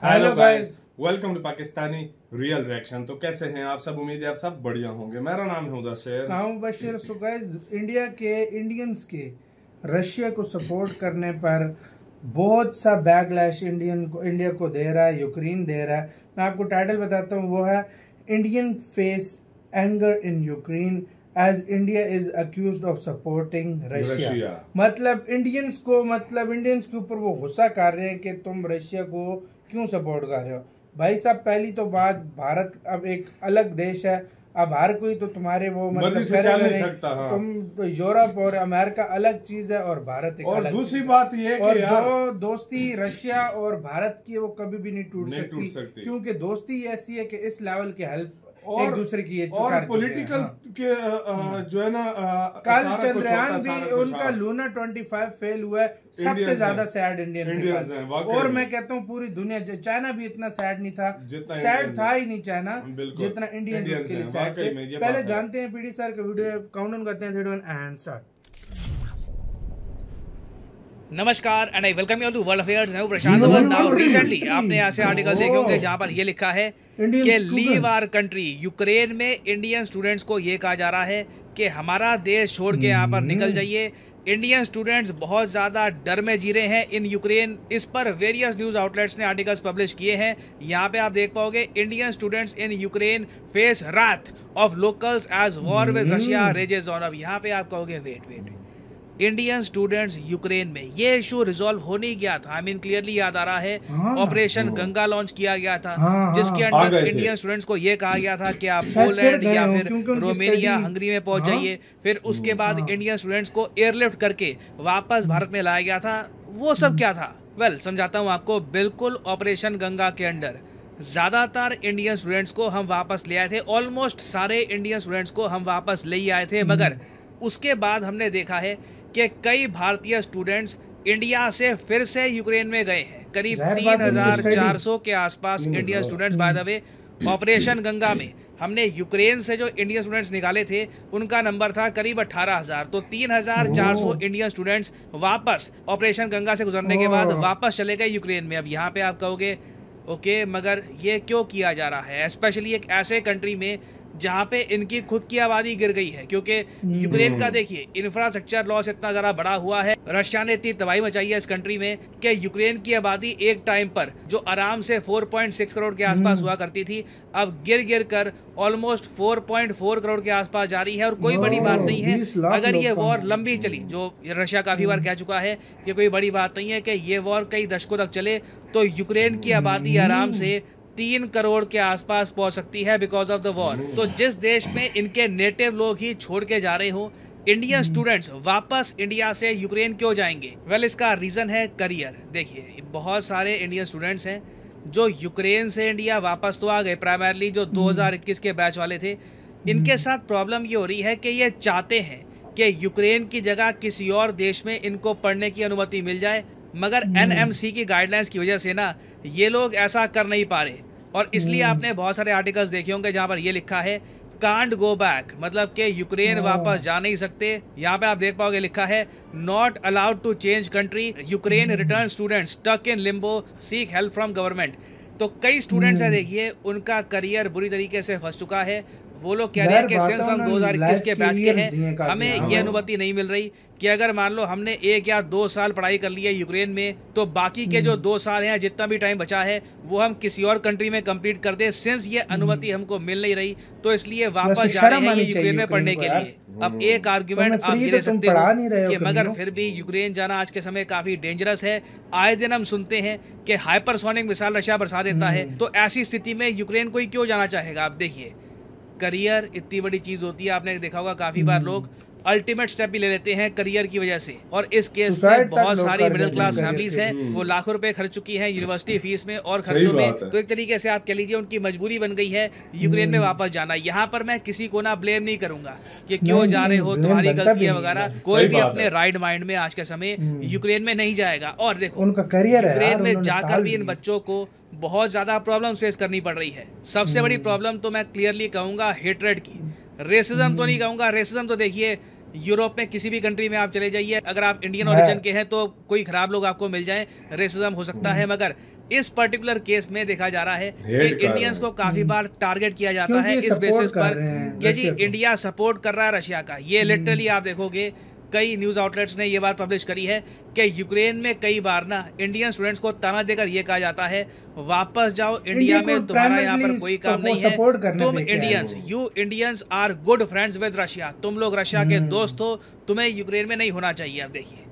Hello guys, welcome to Pakistani real reaction. तो कैसे हैं आप सब? उम्मीद है आप सब बढ़िया होंगे। मेरा नाम है मुदस्सिर। नाम बशीर। सो गाइस, इंडियंस के रशिया को सपोर्ट करने पर बहुत सा बैकलैश इंडिया को दे रहा है, यूक्रेन दे रहा है। मैं आपको टाइटल बताता हूँ, वो है Indian face anger in Ukraine as India is accused of supporting Russia. मतलब इंडियंस के ऊपर वो गुस्सा कर रहे हैं कि तुम रशिया को क्यों सपोर्ट कर रहे हो। भाई साहब, पहली तो बात, भारत अब एक अलग देश है। अब हर कोई तो तुम्हारे वो मतलब से चल नहीं सकता। हाँ। तुम यूरोप और अमेरिका अलग चीज है और भारत एक और अलग दूसरी चीज बात ये है और कि यार जो दोस्ती रशिया और भारत की है वो कभी भी नहीं टूट सकती, क्योंकि दोस्ती ऐसी है कि इस लेवल के हेल्प एक दूसरे की और पॉलिटिकल के जो है ना, कल चंद्रयान भी उनका लूना 25 फेल हुआ है। सबसे ज्यादा सैड इंडियंस हैं। और मैं कहता हूँ पूरी दुनिया, चाइना भी इतना सैड नहीं था, सैड था ही नहीं चाइना जितना इंडियंस के लिए सैड थे। पहले जानते हैं पीडी सर का वीडियो काउंटडाउन करते हैं 3 2 1 एंड स्टार्ट। नमस्कार and I welcome you to world affairs. मैं प्रशांत। नाउ रिसेंटली आपने ऐसे आर्टिकल देखे होंगे जहां पर ये लिखा है कि लीव आवर कंट्री। यूक्रेन में इंडियन स्टूडेंट्स को ये कहा जा रहा है कि हमारा देश छोड़ के यहाँ पर निकल जाइए। इंडियन स्टूडेंट्स बहुत ज़्यादा डर में जी रहे हैं इन यूक्रेन। इस पर वेरियस न्यूज़ आउटलेट्स ने आर्टिकल्स पब्लिश किए हैं। यहाँ पे आप देख पाओगे, Indian students in Ukraine face wrath of locals as war with Russia rages on. अब यहाँ पे आप कहोगे वेट, इंडियन स्टूडेंट्स यूक्रेन में, ये इशू रिजॉल्व हो नहीं गया था। क्लियरली याद आ रहा है, ऑपरेशन गंगा लॉन्च किया गया था, जिसके अंडर इंडियन स्टूडेंट्स को ये कहा गया था कि आप पोलैंड या फिर रोमेनिया, हंगरी में पहुंच जाइए। फिर उसके बाद इंडियन स्टूडेंट्स को एयरलिफ्ट करके वापस भारत में लाया गया था। वो सब क्या था? वेल, समझाता हूँ आपको। बिल्कुल ऑपरेशन गंगा के अंडर ज़्यादातर इंडियन स्टूडेंट्स को हम वापस ले आए थे। ऑलमोस्ट सारे इंडियन स्टूडेंट्स को हम वापस ले आए थे। मगर उसके बाद हमने देखा है कि कई भारतीय स्टूडेंट्स इंडिया से फिर से यूक्रेन में गए हैं। करीब 3400 के आसपास Indian students, by the way, operation Ganga में हमने यूक्रेन से जो इंडियन स्टूडेंट्स निकाले थे उनका नंबर था करीब 18,000। तो 3400 इंडियन स्टूडेंट्स वापस ऑपरेशन गंगा से गुजरने के बाद वापस चले गए यूक्रेन में। अब यहाँ पे आप कहोगे ओके, मगर ये क्यों किया जा रहा है, स्पेशली एक ऐसे कंट्री में जहाँ पे इनकी खुद की आबादी गिर गई है? क्योंकि यूक्रेन का देखिए इंफ्रास्ट्रक्चर लॉस इतना ज़्यादा बड़ा हुआ है, रशिया ने इतनी तबाही मचाई है इस कंट्री में कि यूक्रेन की आबादी एक टाइम पर जो आराम से 4.6 करोड़ के आसपास हुआ करती थी, अब गिर कर ऑलमोस्ट 4.4 करोड़ के आसपास जा रही है। और कोई बड़ी बात नहीं है अगर ये वॉर लंबी चली, जो रशिया काफ़ी बार कह चुका है कि कोई बड़ी बात नहीं है कि ये वॉर कई दशकों तक चले, तो यूक्रेन की आबादी आराम से 3 करोड़ के आसपास पहुंच सकती है बिकॉज ऑफ द वॉर। तो जिस देश में इनके नेटिव लोग ही छोड़ के जा रहे हो, इंडियन स्टूडेंट्स वापस इंडिया से यूक्रेन क्यों जाएंगे? वेल, इसका रीज़न है करियर। देखिए, बहुत सारे इंडियन स्टूडेंट्स हैं जो यूक्रेन से इंडिया वापस तो आ गए, प्राइमरली जो 2021 के बैच वाले थे। इनके साथ प्रॉब्लम ये हो रही है कि ये चाहते हैं कि यूक्रेन की जगह किसी और देश में इनको पढ़ने की अनुमति मिल जाए, मगर NMC की गाइडलाइंस की वजह से ना ये लोग ऐसा कर नहीं पा रहे। और इसलिए आपने बहुत सारे आर्टिकल्स देखे होंगे जहां पर ये लिखा है कांट गो बैक, मतलब कि यूक्रेन वापस जा नहीं सकते। यहाँ पे आप देख पाओगे लिखा है not allowed to change country, Ukraine return students stuck in limbo, seek help from government. तो कई स्टूडेंट्स हैं, देखिए, उनका करियर बुरी तरीके से फंस चुका है। वो लोग कह रहे हैं कि सिंस हम 2021 के बैच के हैं, हमें ये अनुमति नहीं मिल रही कि अगर मान लो हमने 1 या 2 साल पढ़ाई कर ली है यूक्रेन में, तो बाकी के जो 2 साल हैं, जितना भी टाइम बचा है, वो हम किसी और कंट्री में कंप्लीट कर दे। सिंस ये अनुमति हमको मिल नहीं रही, तो इसलिए वापस जा रहे हैं यूक्रेन में पढ़ने के लिए। अब एक आर्ग्यूमेंट आप ये दे सकते हो कि मगर फिर भी यूक्रेन जाना आज के समय काफी डेंजरस है। आए दिन हम सुनते हैं कि हाइपरसोनिक मिसाइल रशिया बरसा देता है, तो ऐसी स्थिति में यूक्रेन कोई क्यों जाना चाहेगा? आप देखिए, करियर इतनी बड़ी चीज होती है, आपने देखा होगा काफी बार लोग अल्टीमेट स्टेप भी ले लेते हैं करियर की वजह से। और इस केस में बहुत सारी मिडिल क्लास फैमिलीज हैं, वो लाखों रुपए खर्च चुकी हैं यूनिवर्सिटी फीस में और खर्चों में। तो एक तरीके से आप कह लीजिए उनकी मजबूरी बन गई है यूक्रेन में वापस जाना। यहाँ पर मैं किसी को ना ब्लेम नहीं करूंगा कि क्यों जा रहे हो, तुम्हारी गलती है वगैरह। कोई भी अपने राइट माइंड में आज के समय यूक्रेन में नहीं जाएगा। और देखो, उनका करियर है, यूक्रेन में जाकर भी इन बच्चों को बहुत ज्यादा प्रॉब्लम फेस करनी पड़ रही है। सबसे बड़ी प्रॉब्लम तो मैं क्लियरली कहूंगा हेट्रेड की, रेसिज्म तो नहीं कहूंगा। रेसिज्म तो देखिए यूरोप में किसी भी कंट्री में आप चले जाइए, अगर आप इंडियन ओरिजिन के हैं तो कोई खराब लोग आपको मिल जाएं, रेसिज्म हो सकता है, मगर इस पर्टिकुलर केस में देखा जा रहा है हेट कि इंडियंस को काफी बार टारगेट किया जाता है इस बेसिस पर कि जी इंडिया सपोर्ट कर रहा है रशिया का। ये लिटरली आप देखोगे कई न्यूज आउटलेट्स ने ये बात पब्लिश करी है कि यूक्रेन में कई बार ना इंडियन स्टूडेंट्स को ताना देकर ये कहा जाता है वापस जाओ इंडिया में, तुम्हारा यहाँ पर कोई काम नहीं है, तुम Indians, you Indians are good friends with Russia, तुम लोग रशिया के दोस्त हो, तुम्हें यूक्रेन में नहीं होना चाहिए। अब देखिए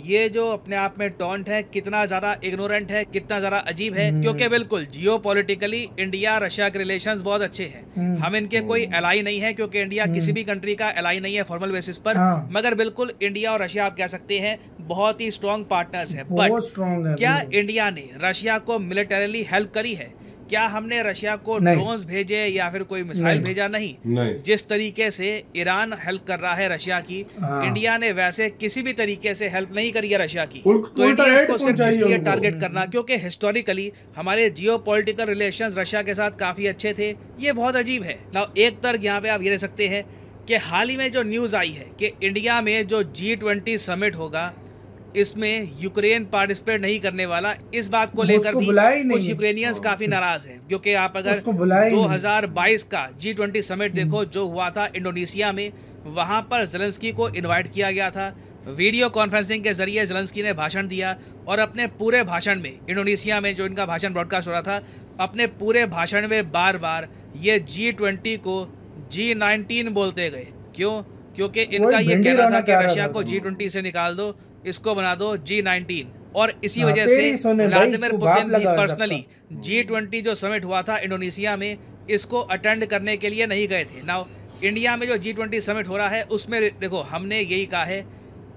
ये जो अपने आप में टॉन्ट है कितना ज्यादा इग्नोरेंट है, कितना ज्यादा अजीब है, क्योंकि बिल्कुल जियोपॉलिटिकली इंडिया रशिया के रिलेशंस बहुत अच्छे हैं। हम इनके कोई एलाई नहीं है, क्योंकि इंडिया किसी भी कंट्री का एलाई नहीं है फॉर्मल बेसिस पर, मगर बिल्कुल इंडिया और रशिया आप कह सकते हैं बहुत ही स्ट्रॉन्ग पार्टनर्स है। बट क्या इंडिया ने रशिया को मिलिटरीली हेल्प करी है? क्या हमने रशिया को ड्रोन्स भेजे या फिर कोई मिसाइल भेजा? नहीं। जिस तरीके से ईरान हेल्प कर रहा है रशिया की, इंडिया ने वैसे किसी भी तरीके से हेल्प नहीं करी है रशिया की। तो इंडिया को सिर्फ इसलिए टारगेट करना क्योंकि हिस्टोरिकली हमारे जियोपॉलिटिकल रिलेशंस रशिया के साथ काफी अच्छे थे, ये बहुत अजीब है। नाउ एक तर्क यहाँ पे आप ये ले सकते हैं कि हाल ही में जो न्यूज आई है कि इंडिया में जो G20 समिट होगा इसमें यूक्रेन पार्टिसिपेट नहीं करने वाला, इस बात को लेकर भी कुछ यूक्रेनियंस काफी नाराज हैं। क्योंकि आप अगर 2022 का G20 समिट देखो जो हुआ था इंडोनेशिया में, वहां पर ज़ेलेंस्की को इनवाइट किया गया था, वीडियो कॉन्फ्रेंसिंग के जरिए ज़ेलेंस्की ने भाषण दिया और अपने पूरे भाषण में, इंडोनेशिया में जो इनका भाषण ब्रॉडकास्ट हो रहा था, अपने पूरे भाषण में बार बार ये G20 को G19 बोलते गए। क्यों? क्योंकि इनका ये कहना था कि रशिया को G20 से निकाल दो, इसको बना दो G19। और इसी वजह से व्लादिमीर पुतिन भी पर्सनली G20 जो समिट हुआ था इंडोनेशिया में, इसको अटेंड करने के लिए नहीं गए थे। नाउ इंडिया में जो G20 समिट हो रहा है उसमें देखो हमने यही कहा है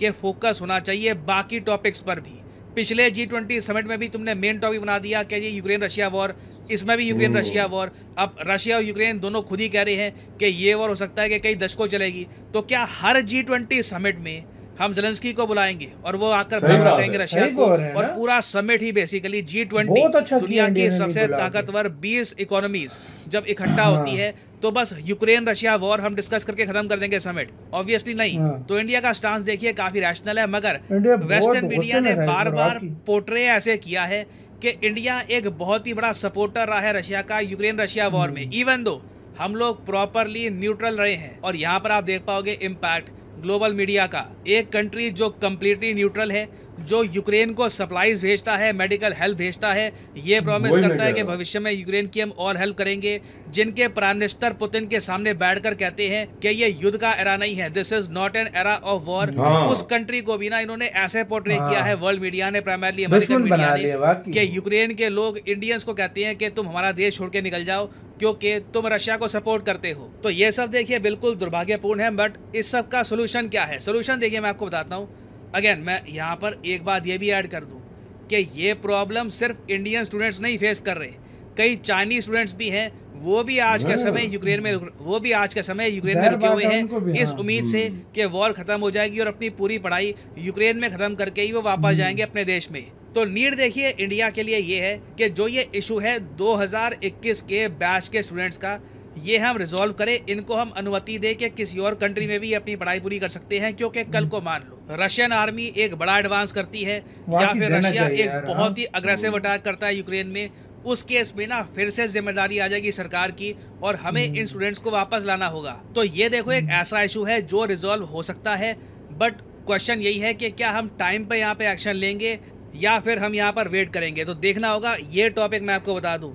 कि फोकस होना चाहिए बाकी टॉपिक्स पर भी। पिछले G20 समिट में भी तुमने मेन टॉपिक बना दिया कि ये यूक्रेन रशिया वॉर, इसमें भी यूक्रेन रशिया वॉर। अब रशिया और यूक्रेन दोनों खुद ही कह रहे हैं कि ये वॉर हो सकता है कि कई दशकों चलेगी। तो क्या हर G20 समिट में हम ज़ेलेंस्की को बुलाएंगे और वो आकर बयान देंगे रशिया को, और पूरा समिट ही बेसिकली G20 दुनिया की सबसे ताकतवर 20 इकोनॉमीज जब इकट्ठा होती है तो बस यूक्रेन रशिया वॉर हम डिस्कस करके खत्म कर देंगे समिट? ऑब्वियसली नहीं। तो इंडिया का स्टांस देखिए काफी रैशनल है, मगर वेस्टर्न मीडिया ने बार बार पोर्ट्रे ऐसे किया है कि इंडिया एक बहुत ही बड़ा सपोर्टर रहा है रशिया का यूक्रेन रशिया वॉर में, इवन दो हम लोग प्रॉपरली न्यूट्रल रहे हैं। और यहाँ पर आप देख पाओगे इम्पैक्ट ग्लोबल मीडिया का। एक कंट्री जो कम्प्लीटली न्यूट्रल है, जो यूक्रेन को सप्लाईज भेजता है, मेडिकल हेल्प भेजता है, ये प्रॉमिस करता है कि भविष्य में यूक्रेन की हम और हेल्प करेंगे, जिनके प्राइम मिनिस्टर पुतिन के सामने बैठकर कहते हैं कि ये युद्ध का एरा नहीं है, this is not an era of war. उस कंट्री को भी ना इन्होंने ऐसे पोर्ट्रे किया है, वर्ल्ड मीडिया ने, प्राइमरली अमेरिकन मीडिया ने, कि यूक्रेन के लोग इंडियंस को कहते हैं कि तुम हमारा देश छोड़ के निकल जाओ क्योंकि तुम रशिया को सपोर्ट करते हो। तो ये सब देखिए बिल्कुल दुर्भाग्यपूर्ण है। बट इस सब का सोल्यूशन क्या है? सोल्यूशन देखिए मैं आपको बताता हूँ। अगेन मैं यहाँ पर एक बात ये भी ऐड कर दूँ कि ये प्रॉब्लम सिर्फ इंडियन स्टूडेंट्स नहीं फेस कर रहे, कई चाइनीज स्टूडेंट्स भी हैं, वो भी आज के समय यूक्रेन में रुके हुए हैं इस उम्मीद से कि वॉर खत्म हो जाएगी और अपनी पूरी पढ़ाई यूक्रेन में खत्म करके ही वो वापस जाएंगे अपने देश में। तो नीड देखिए इंडिया के लिए ये है कि जो ये इशू है 2021 के बैच के स्टूडेंट्स का, ये हम रिजॉल्व करें, इनको हम अनुमति दे कि किसी और कंट्री में भी अपनी पढ़ाई पूरी कर सकते हैं। क्योंकि कल को मान लो रशियन आर्मी एक बड़ा एडवांस करती है या फिर रशिया एक बहुत ही अग्रेसिव अटैक करता है यूक्रेन में, उस केस में ना फिर से जिम्मेदारी आ जाएगी सरकार की और हमें इन स्टूडेंट्स को वापस लाना होगा। तो ये देखो एक ऐसा इशू है जो रिजॉल्व हो सकता है। बट क्वेश्चन यही है कि क्या हम टाइम पे यहाँ पे एक्शन लेंगे या फिर हम यहाँ पर वेट करेंगे? तो देखना होगा। ये टॉपिक मैं आपको बता दूं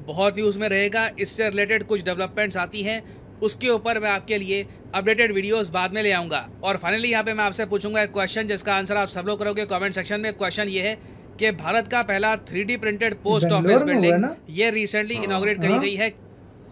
बहुत न्यूज़ में रहेगा, इससे रिलेटेड कुछ डेवलपमेंट्स आती हैं, उसके ऊपर मैं आपके लिए अपडेटेड वीडियोस बाद में ले आऊँगा। और फाइनली यहाँ पे मैं आपसे पूछूंगा एक क्वेश्चन जिसका आंसर आप सब लोग करोगे कमेंट सेक्शन में। क्वेश्चन ये है कि भारत का पहला 3D printed post office building ये रिसेंटली इनॉग्रेट करी गई है।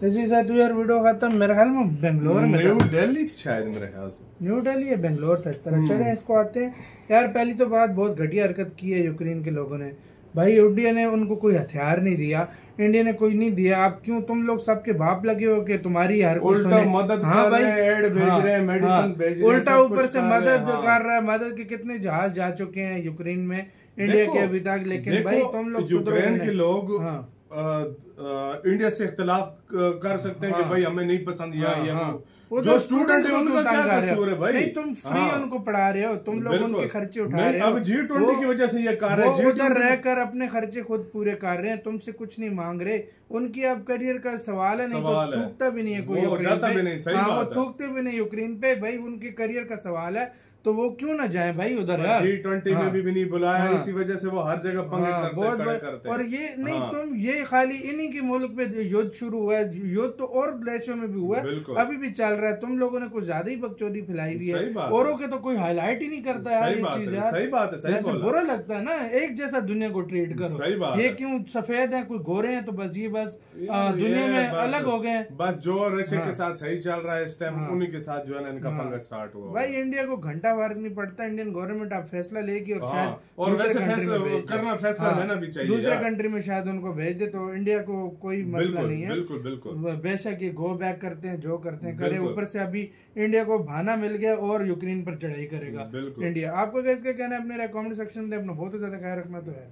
इसी साथ यार वीडियो खत्म मेरे ख्याल में बेंगलोर में, न्यू दिल्ली शायद मेरे ख्याल से, न्यू दिल्ली या बेंगलोर था इस तरह। चले इसको आते हैं यार। पहली तो बात बहुत घटिया हरकत की है यूक्रेन के लोगों ने। भाई इंडिया ने उनको कोई हथियार नहीं दिया, इंडिया ने कोई नहीं दिया। आप क्यों तुम लोग सबके बाप लगे हो कि तुम्हारी हर उल्टा मदद कर रहे हैं, एड भेज रहे हैं, मेडिसिन भेज रहे हैं, उल्टा ऊपर से मदद कर रहा है। मदद के कितने जहाज जा चुके हैं यूक्रेन में इंडिया के अभी तक। लेकिन भाई तुम लोग यूक्रेन के लोग इंडिया से इख्तिलाफ कर सकते हैं कि भाई हमें नहीं पसंद या वो जो स्टूडेंट है उनका क्या कसूर है भाई? नहीं, तुम फ्री उनको पढ़ा रहे हो, तुम लोग उनके खर्चे उठा रहे हो। अब G20 की वजह से ये कर रहे हैं, उधर रहकर अपने खर्चे खुद पूरे कर रहे हैं, तुमसे कुछ नहीं मांग रहे। उनकी अब करियर का सवाल है, नहीं तो थूकता भी नहीं है कोई यूक्रेन पे। वो थूकते भी नहीं यूक्रेन पे भाई, उनके करियर का सवाल है तो वो क्यों ना जाए भाई उधर यार। G20 में भी नहीं बुलाया, इसी वजह से वो हर जगह पंगे करते और ये नहीं तुम ये खाली इन्हीं के मुल्क पे युद्ध शुरू हुआ है, युद्ध तो और देशों में भी हुआ है, अभी भी चल रहा है। तुम लोगों ने कुछ ज्यादा ही बकचोदी फैलाई हुई है, औरों के तो कोई हाईलाइट ही नहीं करता यार ये चीज यार। सही बात है, वैसे बुरा लगता है ना, एक जैसा दुनिया को ट्रीट करो। सही बात ये क्यों सफेद है कोई गोरे हैं तो बस ये बस दुनिया में अलग हो गए। बस जो रशिया के साथ सही चल रहा है इस टाइम, उन्हीं के साथ जो है ना इनका पंगा स्टार्ट हुआ। भाई इंडिया को घंटा फर्क नहीं पड़ता, इंडियन गवर्नमेंट आप फैसला लेगी और शायद और वैसे फैसला लेना भी चाहिए, दूसरे कंट्री में शायद उनको भेज दे तो इंडिया को कोई मसला नहीं है। बिल्कुल बिल्कुल, बेशक ये गो बैक करते हैं, जो करते हैं करे। ऊपर से अभी इंडिया को भाना मिल गया और यूक्रेन पर चढ़ाई करेगा इंडिया। आपको इसका कहना है अपने कमेंट सेक्शन में, अपना बहुत ज्यादा ख्याल रखना तो है।